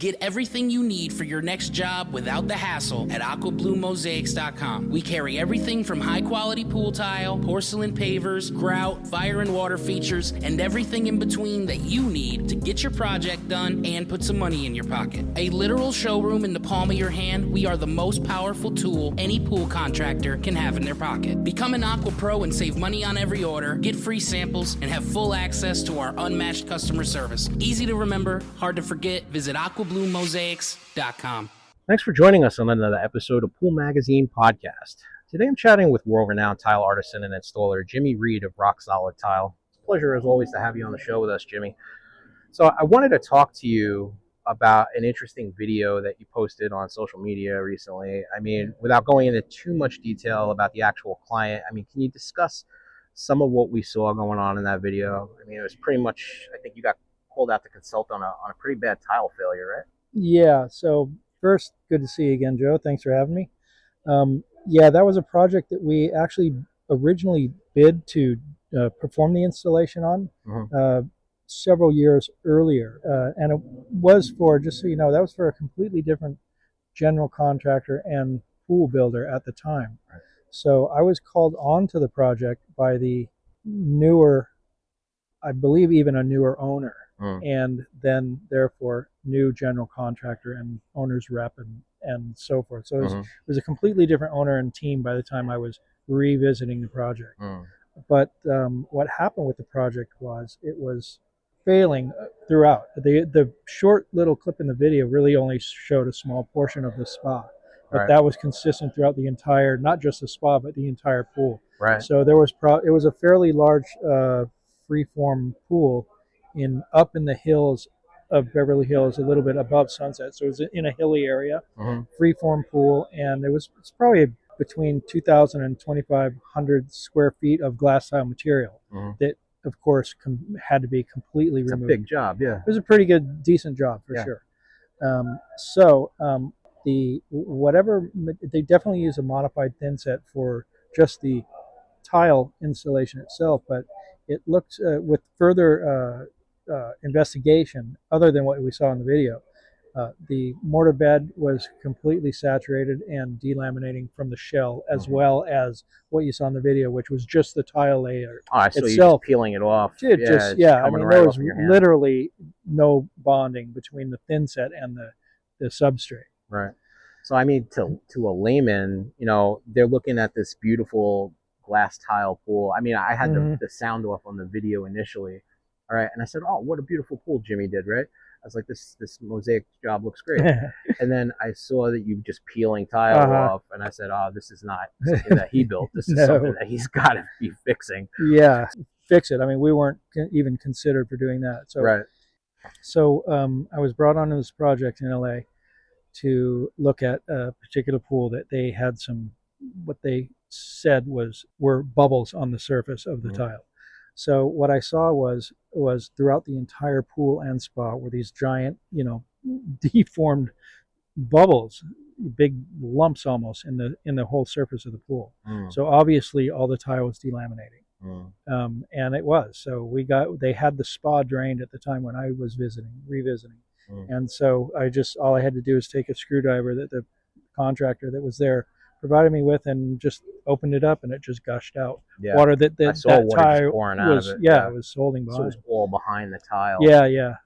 Get everything you need for your next job without the hassle at AquaBluMosaics.com. We carry everything from high-quality pool tile, porcelain pavers, grout, fire and water features, and everything in between that you need to get your project done and put some money in your pocket. A literal showroom in the palm of your hand, we are the most powerful tool any pool contractor can have in their pocket. Become an Aqua Pro and save money on every order, get free samples, and have full access to our unmatched customer service. Easy to remember, hard to forget. Visit AquaBluMosaics.com. Thanks for joining us on another episode of Pool Magazine Podcast. Today I'm chatting with world-renowned tile artisan and installer Jimmy Reed of Rock Solid Tile. It's a pleasure as always to have you on the show with us, Jimmy. So I wanted to talk to you about an interesting video that you posted on social media recently. I mean, without going into too much detail about the actual client, I mean, can you discuss some of what we saw going on in that video? I mean, it was pretty much, I think you got pulled out to consult on a pretty bad tile failure, right? Yeah, so first, good to see you again, Joe. Thanks for having me. Yeah, that was a project that we actually originally bid to perform the installation on several years earlier. And it was for, just so you know, that was for a completely different general contractor and pool builder at the time. Right. So I was called onto the project by the newer, I believe even a newer owner. And then therefore new general contractor and owner's rep and so forth. So it was a completely different owner and team by the time I was revisiting the project. But what happened with the project was it was failing throughout. The short little clip in the video really only showed a small portion of the spa, but that was consistent throughout the entire, not just the spa, but the entire pool. Right. So there was it was a fairly large freeform pool up in the hills of Beverly Hills, a little bit above Sunset. So it was in a hilly area, freeform pool, and it's probably between 2,000 and 2,500 square feet of glass tile material that, of course, had to be completely removed. It's a big job, yeah. It was a pretty good, decent job for sure. They definitely use a modified thin set for just the tile installation itself, but it looked with further investigation, other than what we saw in the video, the mortar bed was completely saturated and delaminating from the shell, as well as what you saw in the video, which was just the tile layer so itself. You're just peeling it off. I mean, there was literally no bonding between the thin set and the substrate. Right. So I mean, to a layman, you know, they're looking at this beautiful glass tile pool. I mean, I had the sound off on the video initially. All right, and I said, "Oh, what a beautiful pool Jimmy did!" Right? I was like, "This mosaic job looks great." And then I saw that you just peeling tile off, and I said, "Oh, this is not something that he built. This is something that he's got to be fixing." Yeah, fix it. I mean, we weren't even considered for doing that. So, So I was brought onto this project in LA to look at a particular pool that they had what they said were bubbles on the surface of the tile. So what I saw was throughout the entire pool and spa were these giant, deformed bubbles, big lumps almost in the whole surface of the pool. So obviously all the tile was delaminating, and it was. So they had the spa drained at the time when I was revisiting, and so all I had to do is take a screwdriver that the contractor that was there provided me with and just opened it up, and it just gushed out water that tile pouring out of it. It was holding behind. So it was all behind the tile. Yeah.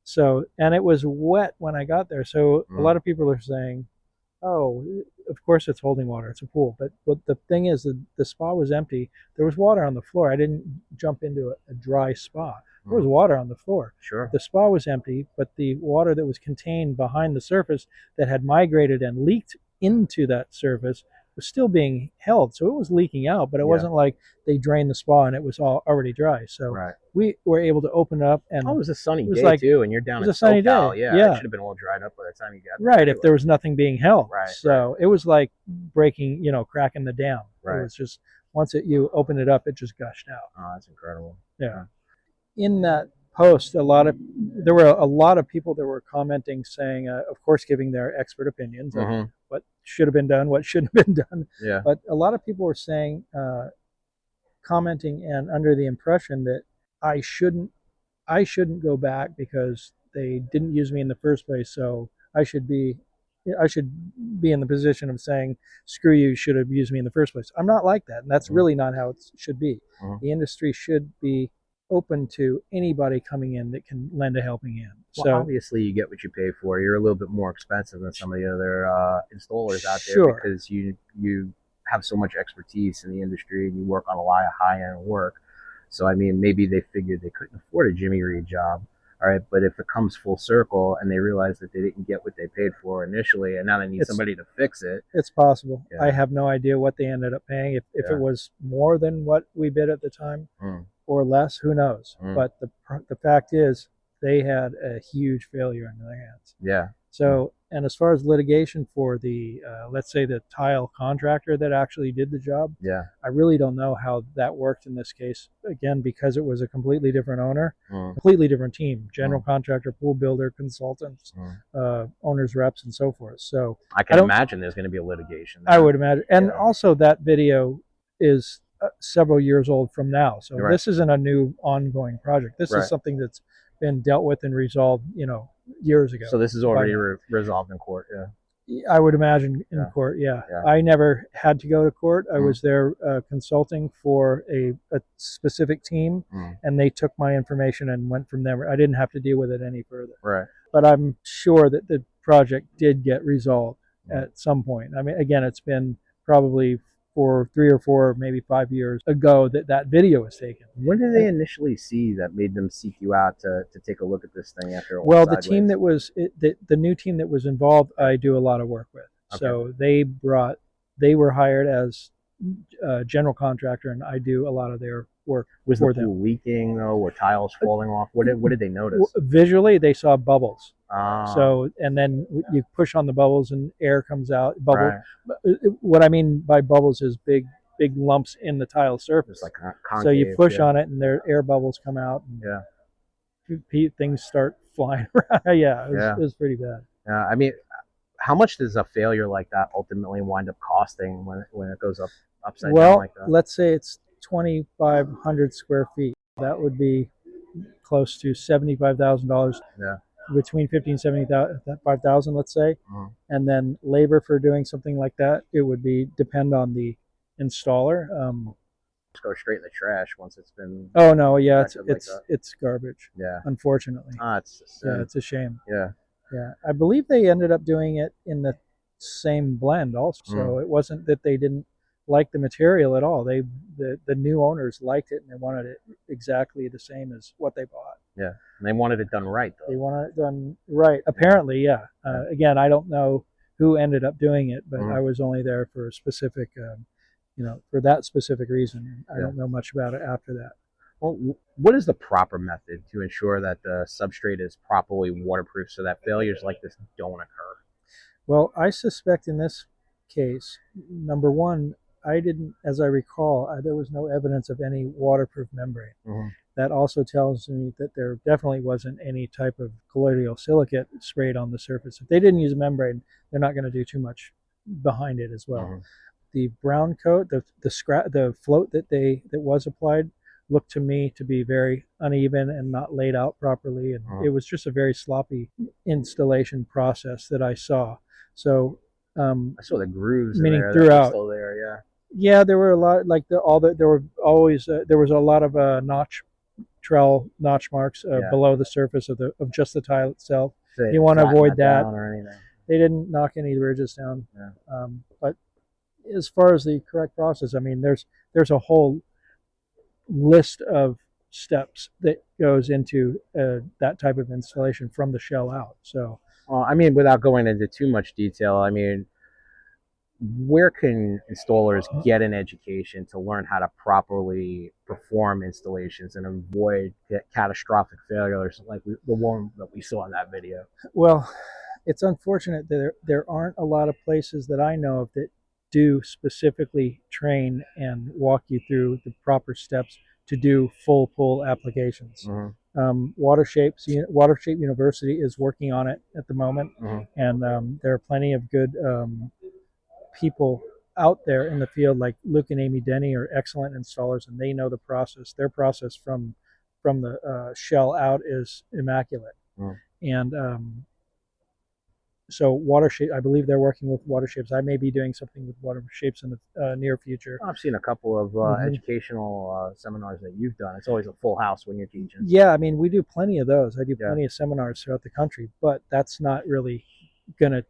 So, and it was wet when I got there. So a lot of people are saying, "Oh, of course it's holding water. It's a pool." But the thing is, the spa was empty. There was water on the floor. I didn't jump into a dry spa. There was water on the floor. Sure. The spa was empty, but the water that was contained behind the surface that had migrated and leaked into that surface was still being held. So it was leaking out, but it wasn't like they drained the spa and it was all already dry. So we were able to open it up. And it was a sunny day too, and you're down in SoCal. Yeah, it should have been all dried up by the time you got there. Right, if there was nothing being held. So it was like breaking, cracking the dam. It was just, once you open it up, it just gushed out. Oh, that's incredible. Yeah. In that post, there were a lot of people that were commenting, saying, of course, giving their expert opinions of what should have been done, what shouldn't have been done. Yeah. But a lot of people were saying, commenting and under the impression that I shouldn't go back because they didn't use me in the first place, so I should be in the position of saying, screw you, should have used me in the first place. I'm not like that, and that's really not how it should be. The industry should be open to anybody coming in that can lend a helping hand. Well, so obviously you get what you pay for. You're a little bit more expensive than some of the other installers out there because you have so much expertise in the industry and you work on a lot of high-end work. So I mean, maybe they figured they couldn't afford a Jimmy Reed job. All right, but if it comes full circle and they realize that they didn't get what they paid for initially, and now they need somebody to fix it, it's possible. I have no idea what they ended up paying. If it was more than what we bid at the time or less, who knows? But the fact is, they had a huge failure in their hands. Yeah. So, and as far as litigation for the, let's say the tile contractor that actually did the job, I really don't know how that worked in this case. Again, because it was a completely different owner, completely different team, general contractor, pool builder, consultants, owners, reps, and so forth. So I can imagine there's going to be a litigation there. I would imagine. And also that video is several years old from now. So this isn't a new ongoing project. This is something that's been dealt with and resolved, years ago. So this is already resolved in court. I would imagine in court. I never had to go to court. I was there consulting for a specific team, and they took my information and went from there. I didn't have to deal with it any further. But I'm sure that the project did get resolved at some point. I mean, again, it's been probably for 3 or 4, maybe 5 years ago that video was taken. When did they initially see that made them seek you out to take a look at this thing after? Well, the team that was the new team that was involved, I do a lot of work with. So they were hired as general contractor, and I do a lot of their work. Was the pool leaking though, or tiles falling off? What did they notice? Visually, they saw bubbles. So, and then you push on the bubbles and air comes out. What I mean by bubbles is big lumps in the tile surface. Like concave, so you push on it and air bubbles come out. And things start flying around. It was pretty bad. I mean, how much does a failure like that ultimately wind up costing when it goes upside down like that? Well, let's say it's 2,500 square feet. That would be close to $75,000. Between 50 and 75,000, let's say. And then labor for doing something like that, it would depend on the installer. Just go straight in the trash once it's been. Oh no, it's garbage. Unfortunately. It's a shame. I believe they ended up doing it in the same blend also. So it wasn't that they didn't like the material at all. The new owners liked it and they wanted it exactly the same as what they bought. And they wanted it done right though. They wanted it done right. Apparently, again, I don't know who ended up doing it, but I was only there for a specific, for that specific reason. I don't know much about it after that. Well, what is the proper method to ensure that the substrate is properly waterproof so that failures like this don't occur? Well, I suspect in this case, number one, as I recall, there was no evidence of any waterproof membrane. That also tells me that there definitely wasn't any type of colloidal silicate sprayed on the surface. If they didn't use a membrane, they're not going to do too much behind it as well. The brown coat, the float that was applied, looked to me to be very uneven and not laid out properly, and it was just a very sloppy installation process that I saw. So I saw the grooves meaning in there throughout. Still there, there were a lot there was a lot of trowel notch marks below the surface of just the tile itself. You want to avoid that. They didn't knock any ridges down. But as far as the correct process, I mean, there's a whole list of steps that goes into that type of installation from the shell out. So, well, I mean, without going into too much detail, I mean, where can installers get an education to learn how to properly perform installations and avoid catastrophic failures like the one that we saw in that video? Well, it's unfortunate that there aren't a lot of places that I know of that do specifically train and walk you through the proper steps to do full pool applications. Watershape University is working on it at the moment, and there are plenty of good people out there in the field, like Luke and Amy Denny are excellent installers, and they know the process. Their process from the shell out is immaculate. And so water shape, I believe they're working with water shapes. I may be doing something with water shapes in the near future. I've seen a couple of educational seminars that you've done. It's always a full house when you're teaching. Yeah, I mean, we do plenty of those. I do plenty of seminars throughout the country, but that's not really going to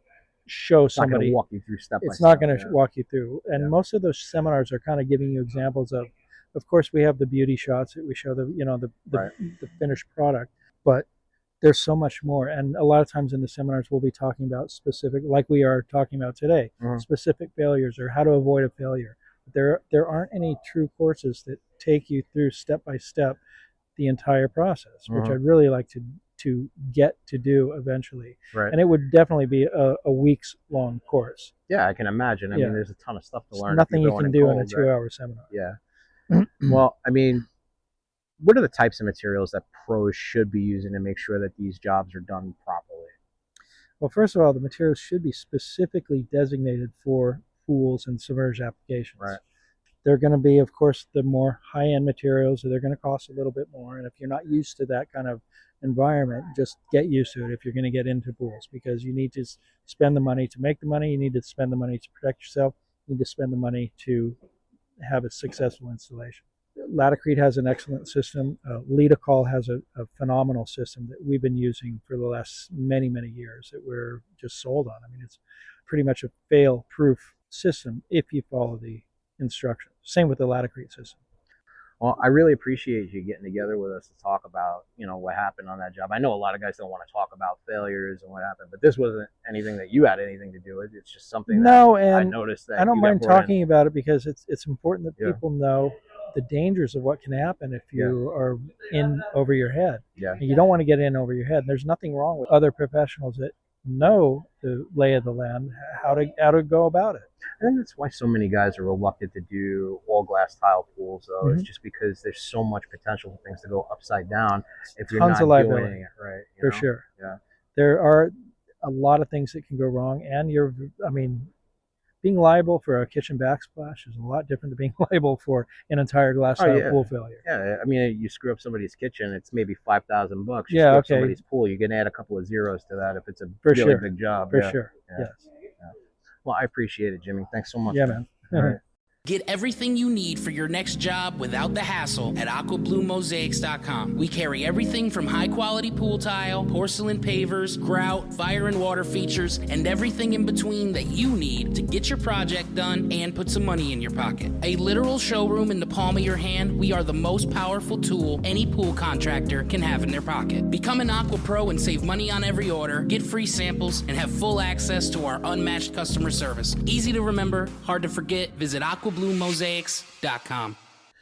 show somebody. It's not going to walk you through step by step. It's not going to walk you through. And most of those seminars are kind of giving you examples of course, we have the beauty shots that we show the finished product, but there's so much more. And a lot of times in the seminars, we'll be talking about specific, like we are talking about today, specific failures or how to avoid a failure. But there aren't any true courses that take you through step by step the entire process, which I'd really like to get to do eventually. Right. And it would definitely be a week's long course. Yeah, I can imagine. I mean, there's a ton of stuff to learn. Nothing you can do in a 2-hour seminar. Yeah. Well, I mean, what are the types of materials that pros should be using to make sure that these jobs are done properly? Well, first of all, the materials should be specifically designated for pools and submerged applications. Right. They're going to be, of course, the more high-end materials, so they're going to cost a little bit more. And if you're not used to that kind of environment, just get used to it if you're going to get into pools, because you need to spend the money to make the money. You need to spend the money to protect yourself. You need to spend the money to have a successful installation. Laticrete has an excellent system. Lidocol has a phenomenal system that we've been using for the last many, many years that we're just sold on. I mean, it's pretty much a fail-proof system if you follow the instructions. Same with the Laticrete system. Well, I really appreciate you getting together with us to talk about, what happened on that job. I know a lot of guys don't want to talk about failures and what happened, but this wasn't anything that you had anything to do with. It's just something that I noticed that I don't mind talking about it because it's important that people know the dangers of what can happen if you are in over your head. Yeah. And you don't want to get in over your head. And there's nothing wrong with other professionals that know the lay of the land, how to go about it. I think that's why so many guys are reluctant to do all glass tile pools, though. It's just because there's so much potential for things to go upside down if you're not doing it right. For sure. Yeah. There are a lot of things that can go wrong, and being liable for a kitchen backsplash is a lot different than being liable for an entire glass tile pool failure. Yeah, I mean, you screw up somebody's kitchen, it's maybe $5,000. You screw up somebody's pool, you can add a couple of zeros to that if it's a really big job. For sure. Yes. Well, I appreciate it, Jimmy. Thanks so much. Yeah, man. All right. Get everything you need for your next job without the hassle at AquaBluMosaics.com. We carry everything from high-quality pool tile, porcelain pavers, grout, fire and water features, and everything in between that you need to get your project done and put some money in your pocket. A literal showroom in the palm of your hand, we are the most powerful tool any pool contractor can have in their pocket. Become an Aqua Pro and save money on every order, get free samples, and have full access to our unmatched customer service. Easy to remember, hard to forget. Visit AquaBluMosaics.com.